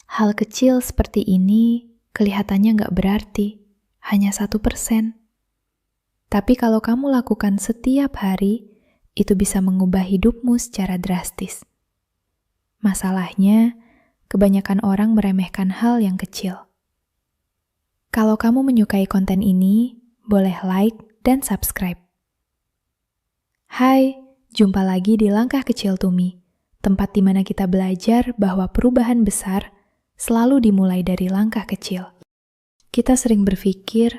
Hal kecil seperti ini kelihatannya nggak berarti, hanya 1%. Tapi kalau kamu lakukan setiap hari, itu bisa mengubah hidupmu secara drastis. Masalahnya, kebanyakan orang meremehkan hal yang kecil. Kalau kamu menyukai konten ini, boleh like dan subscribe. Hai, jumpa lagi di Langkah Kecil Tumi, tempat di mana kita belajar bahwa perubahan besar selalu dimulai dari langkah kecil. Kita sering berpikir,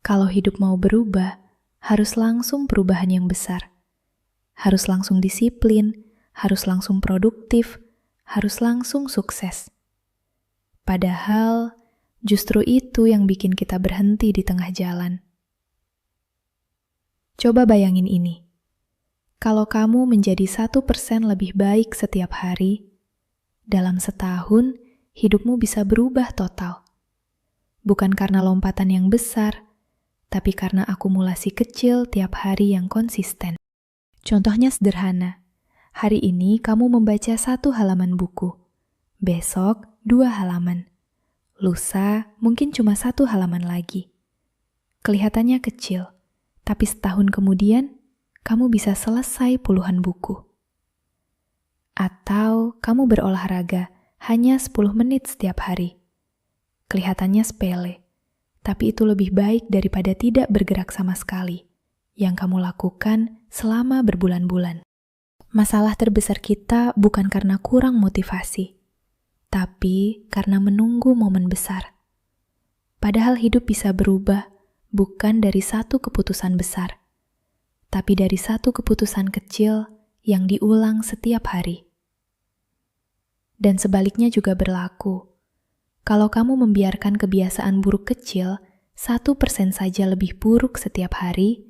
kalau hidup mau berubah, harus langsung perubahan yang besar. Harus langsung disiplin, harus langsung produktif, harus langsung sukses. Padahal, justru itu yang bikin kita berhenti di tengah jalan. Coba bayangin ini. Kalau kamu menjadi 1% lebih baik setiap hari, dalam setahun, hidupmu bisa berubah total. Bukan karena lompatan yang besar, tapi karena akumulasi kecil tiap hari yang konsisten. Contohnya sederhana. Hari ini kamu membaca 1 halaman buku. Besok 2 halaman. Lusa mungkin cuma 1 halaman lagi. Kelihatannya kecil, tapi setahun kemudian kamu bisa selesai puluhan buku. Atau kamu berolahraga hanya 10 menit setiap hari. Kelihatannya sepele, tapi itu lebih baik daripada tidak bergerak sama sekali, yang kamu lakukan selama berbulan-bulan. Masalah terbesar kita bukan karena kurang motivasi, tapi karena menunggu momen besar. Padahal hidup bisa berubah bukan dari satu keputusan besar, tapi dari satu keputusan kecil yang diulang setiap hari. Dan sebaliknya juga berlaku. Kalau kamu membiarkan kebiasaan buruk kecil 1% saja lebih buruk setiap hari,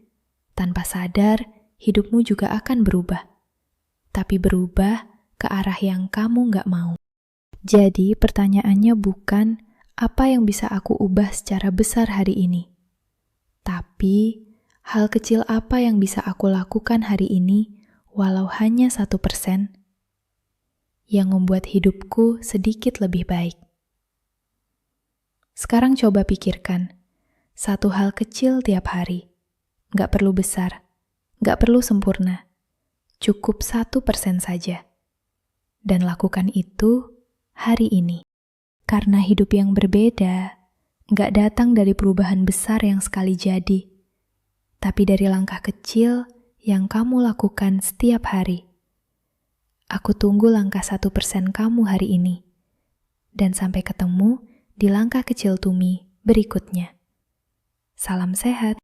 tanpa sadar hidupmu juga akan berubah. Tapi berubah ke arah yang kamu nggak mau. Jadi pertanyaannya bukan apa yang bisa aku ubah secara besar hari ini. Tapi hal kecil apa yang bisa aku lakukan hari ini walau hanya 1% yang membuat hidupku sedikit lebih baik. Sekarang coba pikirkan, 1 hal kecil tiap hari. Nggak perlu besar, nggak perlu sempurna. Cukup 1% saja. Dan lakukan itu hari ini. Karena hidup yang berbeda, nggak datang dari perubahan besar yang sekali jadi, tapi dari langkah kecil yang kamu lakukan setiap hari. Aku tunggu langkah 1% kamu hari ini. Dan sampai ketemu di Langkah Kecil Tumi berikutnya. Salam sehat.